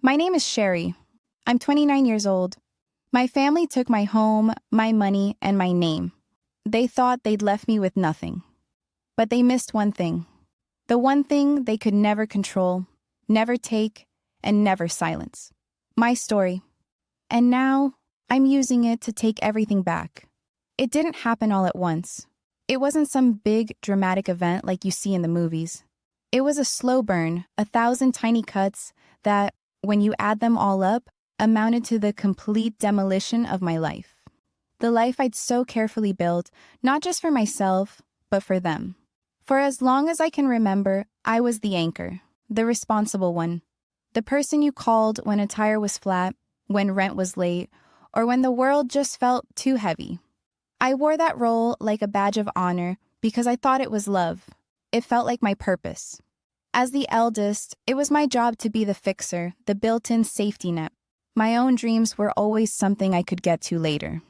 My name is Sherry. I'm 29 years old. My family took my home, my money, and my name. They thought they'd left me with nothing. But they missed one thing. The one thing they could never control, never take, and never silence. My story. And now, I'm using it to take everything back. It didn't happen all at once. It wasn't some big, dramatic event like you see in the movies. It was a slow burn, 1,000 tiny cuts that, when you add them all up, amounted to the complete demolition of my life. The life I'd so carefully built, not just for myself, but for them. For as long as I can remember, I was the anchor, the responsible one, the person you called when a tire was flat, when rent was late, or when the world just felt too heavy. I wore that role like a badge of honor because I thought it was love. It felt like my purpose. As the eldest, it was my job to be the fixer, the built-in safety net. My own dreams were always something I could get to later.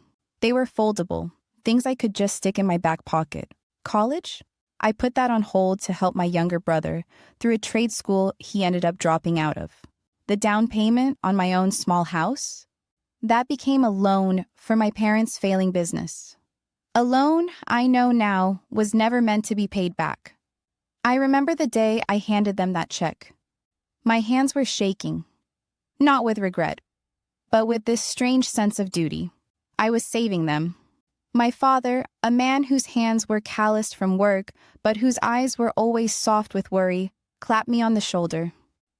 They were foldable, things I could just stick in my back pocket. College? I put that on hold to help my younger brother through a trade school he ended up dropping out of. The down payment on my own small house? That became a loan for my parents' failing business. A loan, I know now, was never meant to be paid back. I remember the day I handed them that check. My hands were shaking, not with regret, but with this strange sense of duty. I was saving them. My father, a man whose hands were calloused from work, but whose eyes were always soft with worry, clapped me on the shoulder.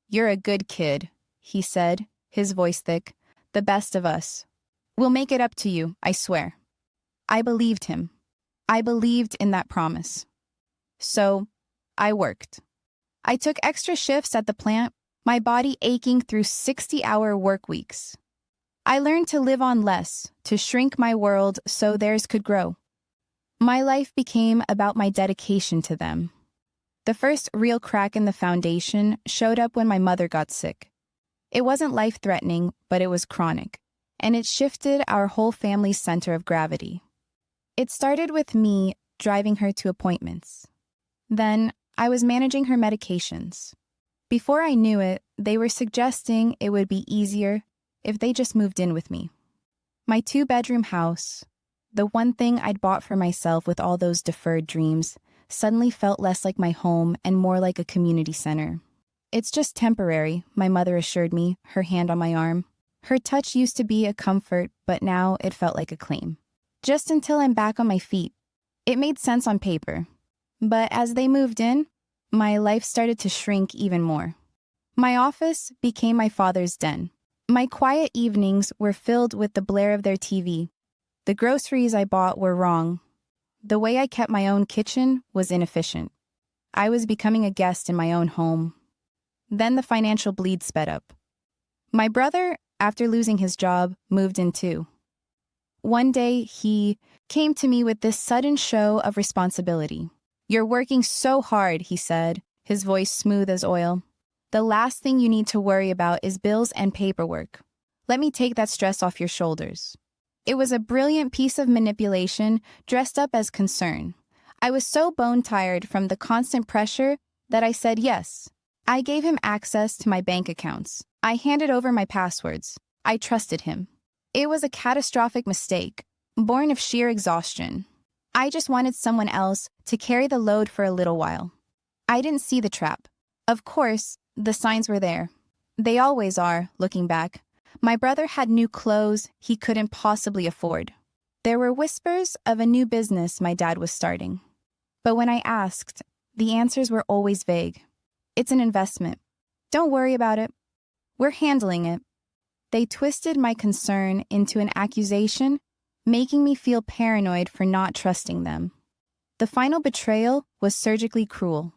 "You're a good kid," he said, his voice thick. "The best of us. We'll make it up to you, I swear." I believed him. I believed in that promise. So, I worked. I took extra shifts at the plant, my body aching through 60-hour work weeks. I learned to live on less, to shrink my world so theirs could grow. My life became about my dedication to them. The first real crack in the foundation showed up when my mother got sick. It wasn't life-threatening, but it was chronic, and it shifted our whole family's center of gravity. It started with me driving her to appointments. Then, I was managing her medications. Before I knew it, they were suggesting it would be easier if they just moved in with me. My 2-bedroom house, the one thing I'd bought for myself with all those deferred dreams, suddenly felt less like my home and more like a community center. "It's just temporary," my mother assured me, her hand on my arm. Her touch used to be a comfort, but now it felt like a claim. Just until I'm back on my feet. It made sense on paper. But as they moved in, my life started to shrink even more. My office became my father's den. My quiet evenings were filled with the blare of their TV. The groceries I bought were wrong. The way I kept my own kitchen was inefficient. I was becoming a guest in my own home. Then the financial bleed sped up. My brother, after losing his job, moved in too. One day, he came to me with this sudden show of responsibility. "You're working so hard," he said, his voice smooth as oil. "The last thing you need to worry about is bills and paperwork. Let me take that stress off your shoulders." It was a brilliant piece of manipulation dressed up as concern. I was so bone-tired from the constant pressure that I said yes. I gave him access to my bank accounts. I handed over my passwords. I trusted him. It was a catastrophic mistake, born of sheer exhaustion. I just wanted someone else to carry the load for a little while. I didn't see the trap. Of course, the signs were there. They always are, looking back. My brother had new clothes he couldn't possibly afford. There were whispers of a new business my dad was starting. But when I asked, the answers were always vague. "It's an investment. Don't worry about it. We're handling it." They twisted my concern into an accusation, making me feel paranoid for not trusting them. The final betrayal was surgically cruel.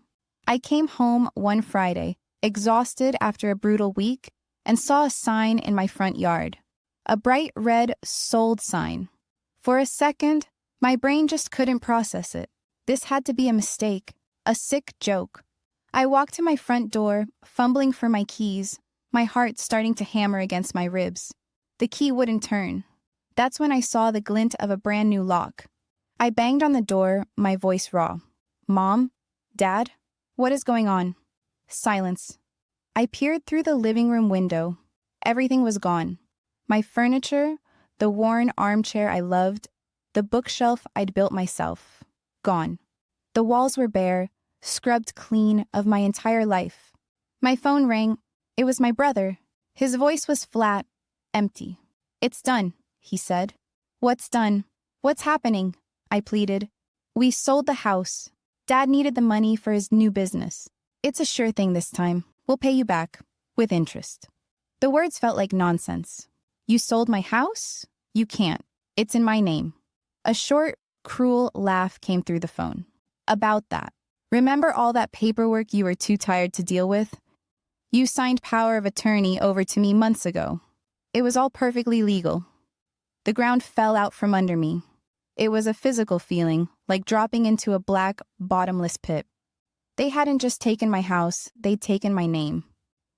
I came home one Friday, exhausted after a brutal week, and saw a sign in my front yard. A bright red "sold" sign. For a second, my brain just couldn't process it. This had to be a mistake, a sick joke. I walked to my front door, fumbling for my keys, my heart starting to hammer against my ribs. The key wouldn't turn. That's when I saw the glint of a brand new lock. I banged on the door, my voice raw. "Mom? Dad? What is going on?" Silence. I peered through the living room window. Everything was gone. My furniture, the worn armchair I loved, the bookshelf I'd built myself. Gone. The walls were bare, scrubbed clean of my entire life. My phone rang. It was my brother. His voice was flat, empty. "It's done," he said. "What's done? What's happening?" I pleaded. "We sold the house. Dad needed the money for his new business. It's a sure thing this time. We'll pay you back, with interest." The words felt like nonsense. "You sold my house? You can't. It's in my name." A short, cruel laugh came through the phone. "About that. Remember all that paperwork you were too tired to deal with? You signed power of attorney over to me months ago. It was all perfectly legal." The ground fell out from under me. It was a physical feeling, like dropping into a black, bottomless pit. They hadn't just taken my house, they'd taken my name.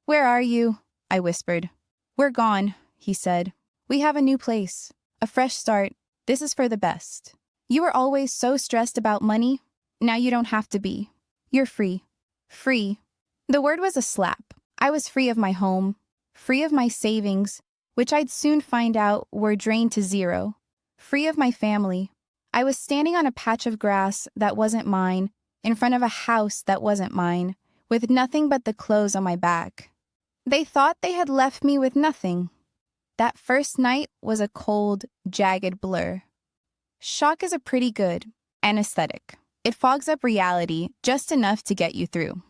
"Where are you?" I whispered. "We're gone," he said. "We have a new place, a fresh start. This is for the best. You were always so stressed about money. Now you don't have to be. You're free." Free. The word was a slap. I was free of my home, free of my savings, which I'd soon find out were drained to zero, free of my family. I was standing on a patch of grass that wasn't mine, in front of a house that wasn't mine, with nothing but the clothes on my back. They thought they had left me with nothing. That first night was a cold, jagged blur. Shock is a pretty good anesthetic. It fogs up reality just enough to get you through.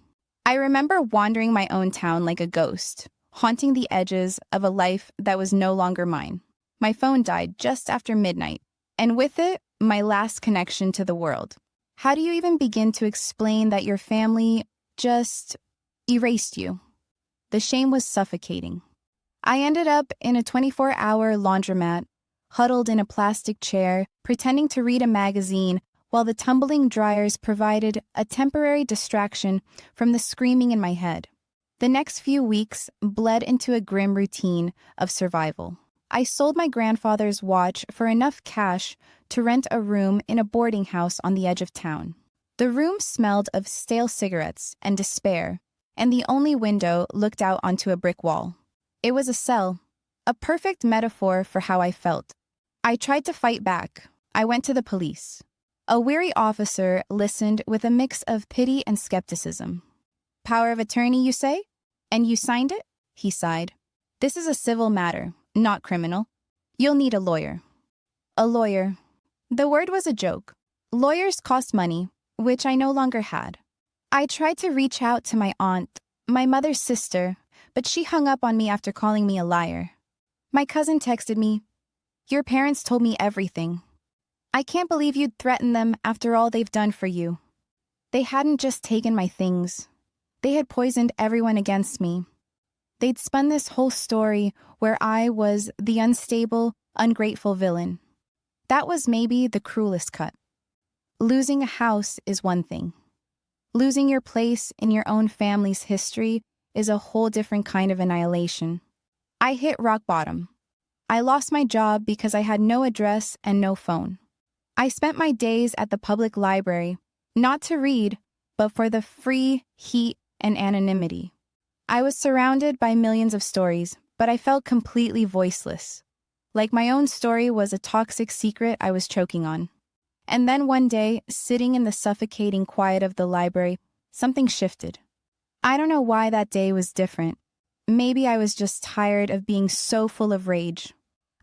I remember wandering my own town like a ghost, haunting the edges of a life that was no longer mine. My phone died just after midnight, and with it, my last connection to the world. How do you even begin to explain that your family just erased you? The shame was suffocating. I ended up in a 24-hour laundromat, huddled in a plastic chair, pretending to read a magazine while the tumbling dryers provided a temporary distraction from the screaming in my head. The next few weeks bled into a grim routine of survival. I sold my grandfather's watch for enough cash to rent a room in a boarding house on the edge of town. The room smelled of stale cigarettes and despair, and the only window looked out onto a brick wall. It was a cell, a perfect metaphor for how I felt. I tried to fight back. I went to the police. A weary officer listened with a mix of pity and skepticism. "Power of attorney, you say? And you signed it?" He sighed. "This is a civil matter, not criminal. You'll need a lawyer." A lawyer. The word was a joke. Lawyers cost money, which I no longer had. I tried to reach out to my aunt, my mother's sister, but she hung up on me after calling me a liar. My cousin texted me, "Your parents told me everything. I can't believe you'd threaten them after all they've done for you." They hadn't just taken my things. They had poisoned everyone against me. They'd spun this whole story where I was the unstable, ungrateful villain. That was maybe the cruelest cut. Losing a house is one thing. Losing your place in your own family's history is a whole different kind of annihilation. I hit rock bottom. I lost my job because I had no address and no phone. I spent my days at the public library, not to read, but for the free heat and anonymity. I was surrounded by millions of stories, but I felt completely voiceless. Like my own story was a toxic secret I was choking on. And then one day, sitting in the suffocating quiet of the library, something shifted. I don't know why that day was different. Maybe I was just tired of being so full of rage.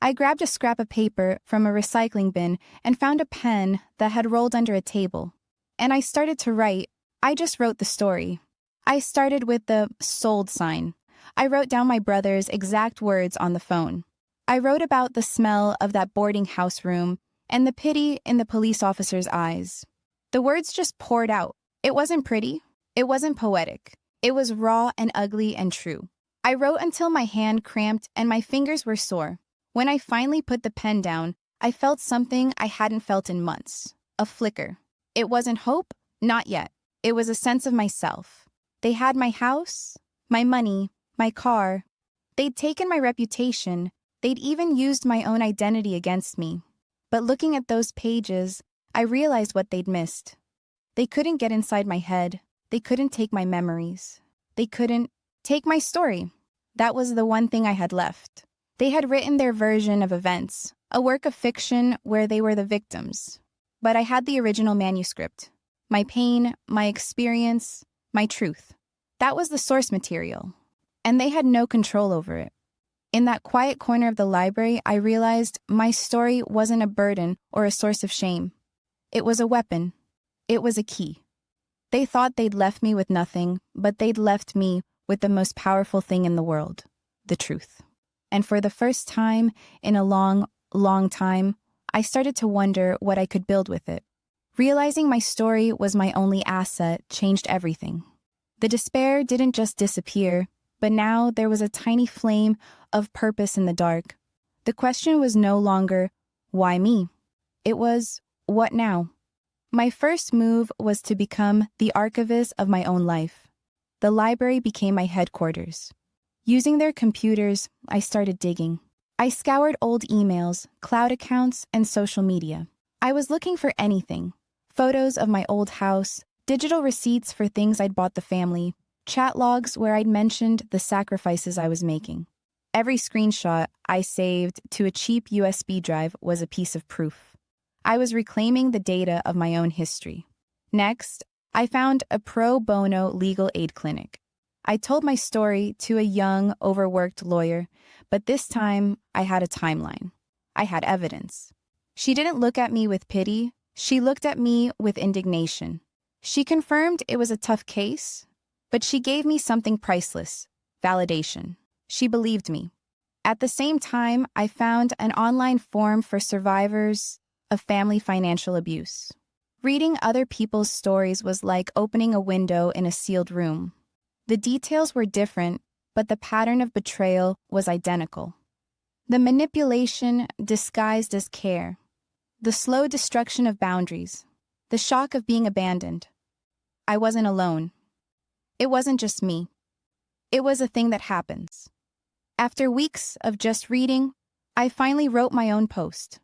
I grabbed a scrap of paper from a recycling bin and found a pen that had rolled under a table. And I started to write. I just wrote the story. I started with the sold sign. I wrote down my brother's exact words on the phone. I wrote about the smell of that boarding house room and the pity in the police officer's eyes. The words just poured out. It wasn't pretty. It wasn't poetic. It was raw and ugly and true. I wrote until my hand cramped and my fingers were sore. When I finally put the pen down, I felt something I hadn't felt in months. A flicker. It wasn't hope, not yet. It was a sense of myself. They had my house, my money, my car. They'd taken my reputation. They'd even used my own identity against me. But looking at those pages, I realized what they'd missed. They couldn't get inside my head. They couldn't take my memories. They couldn't take my story. That was the one thing I had left. They had written their version of events, a work of fiction where they were the victims. But I had the original manuscript. My pain, my experience, my truth. That was the source material. And they had no control over it. In that quiet corner of the library, I realized my story wasn't a burden or a source of shame. It was a weapon. It was a key. They thought they'd left me with nothing, but they'd left me with the most powerful thing in the world, the truth. And for the first time in a long, long time, I started to wonder what I could build with it. Realizing my story was my only asset changed everything. The despair didn't just disappear, but now there was a tiny flame of purpose in the dark. The question was no longer, why me? It was, what now? My first move was to become the archivist of my own life. The library became my headquarters. Using their computers, I started digging. I scoured old emails, cloud accounts, and social media. I was looking for anything. Photos of my old house, digital receipts for things I'd bought the family, chat logs where I'd mentioned the sacrifices I was making. Every screenshot I saved to a cheap USB drive was a piece of proof. I was reclaiming the data of my own history. Next, I found a pro bono legal aid clinic. I told my story to a young, overworked lawyer, but this time I had a timeline. I had evidence. She didn't look at me with pity. She looked at me with indignation. She confirmed it was a tough case, but she gave me something priceless, validation. She believed me. At the same time, I found an online forum for survivors of family financial abuse. Reading other people's stories was like opening a window in a sealed room. The details were different, but the pattern of betrayal was identical. The manipulation disguised as care. The slow destruction of boundaries. The shock of being abandoned. I wasn't alone. It wasn't just me. It was a thing that happens. After weeks of just reading, I finally wrote my own post.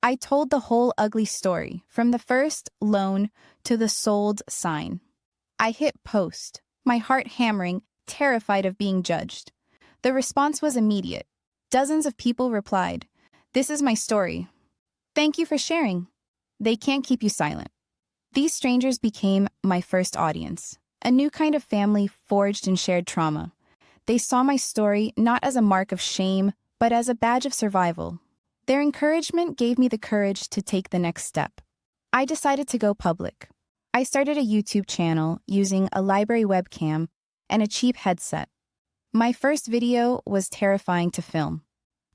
I told the whole ugly story, from the first loan to the sold sign. I hit post, my heart hammering, terrified of being judged. The response was immediate. Dozens of people replied, "This is my story. Thank you for sharing." They can't keep you silent. These strangers became my first audience, a new kind of family forged in shared trauma. They saw my story not as a mark of shame, but as a badge of survival. Their encouragement gave me the courage to take the next step. I decided to go public. I started a YouTube channel using a library webcam and a cheap headset. My first video was terrifying to film.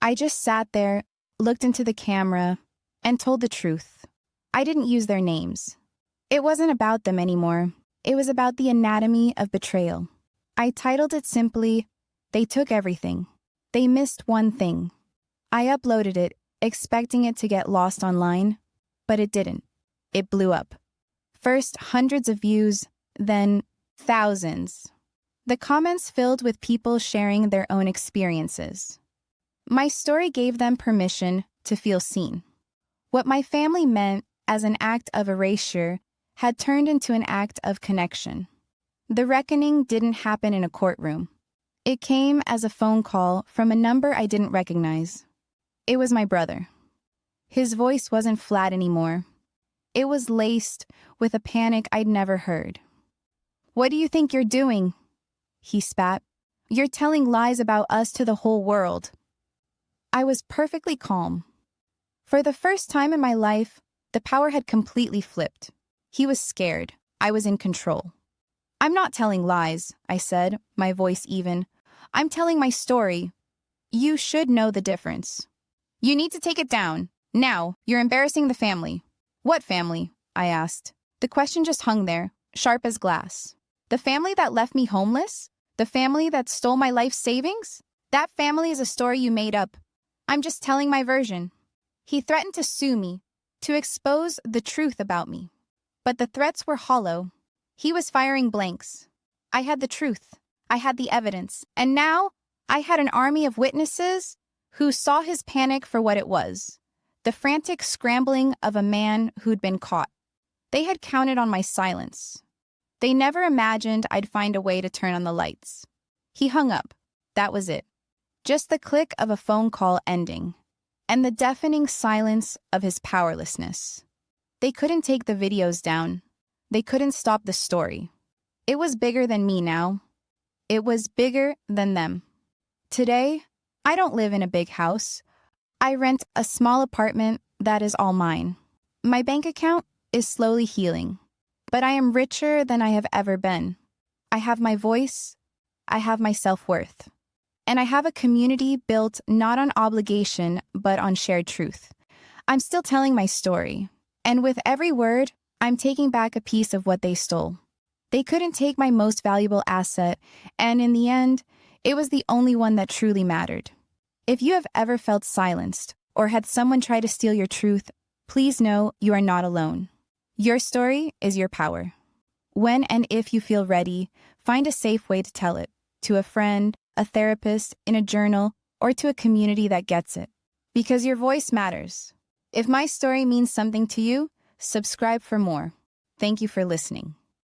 I just sat there, looked into the camera, and told the truth. I didn't use their names. It wasn't about them anymore. It was about the anatomy of betrayal. I titled it simply, "They Took Everything. They Missed One Thing." I uploaded it, expecting it to get lost online, but it didn't. It blew up. First hundreds of views, then thousands. The comments filled with people sharing their own experiences. My story gave them permission to feel seen. What my family meant as an act of erasure had turned into an act of connection. The reckoning didn't happen in a courtroom. It came as a phone call from a number I didn't recognize. It was my brother. His voice wasn't flat anymore. It was laced with a panic I'd never heard. "What do you think you're doing?" he spat. "You're telling lies about us to the whole world." I was perfectly calm. For the first time in my life, the power had completely flipped. He was scared. I was in control. "I'm not telling lies," I said, my voice even. "I'm telling my story. You should know the difference." "You need to take it down. Now, you're embarrassing the family." "What family?" I asked. The question just hung there, sharp as glass. "The family that left me homeless? The family that stole my life savings? That family is a story you made up. I'm just telling my version." He threatened to sue me, to expose the truth about me. But the threats were hollow. He was firing blanks. I had the truth. I had the evidence. And now I had an army of witnesses who saw his panic for what it was, the frantic scrambling of a man who'd been caught. They had counted on my silence. They never imagined I'd find a way to turn on the lights. He hung up. That was it. Just the click of a phone call ending, and the deafening silence of his powerlessness. They couldn't take the videos down. They couldn't stop the story. It was bigger than me now. It was bigger than them. Today, I don't live in a big house. I rent a small apartment that is all mine. My bank account is slowly healing, but I am richer than I have ever been. I have my voice, I have my self-worth, and I have a community built not on obligation, but on shared truth. I'm still telling my story, and with every word, I'm taking back a piece of what they stole. They couldn't take my most valuable asset, and in the end, it was the only one that truly mattered. If you have ever felt silenced or had someone try to steal your truth, please know you are not alone. Your story is your power. When and if you feel ready, find a safe way to tell it, to a friend, a therapist, in a journal, or to a community that gets it. Because your voice matters. If my story means something to you, subscribe for more. Thank you for listening.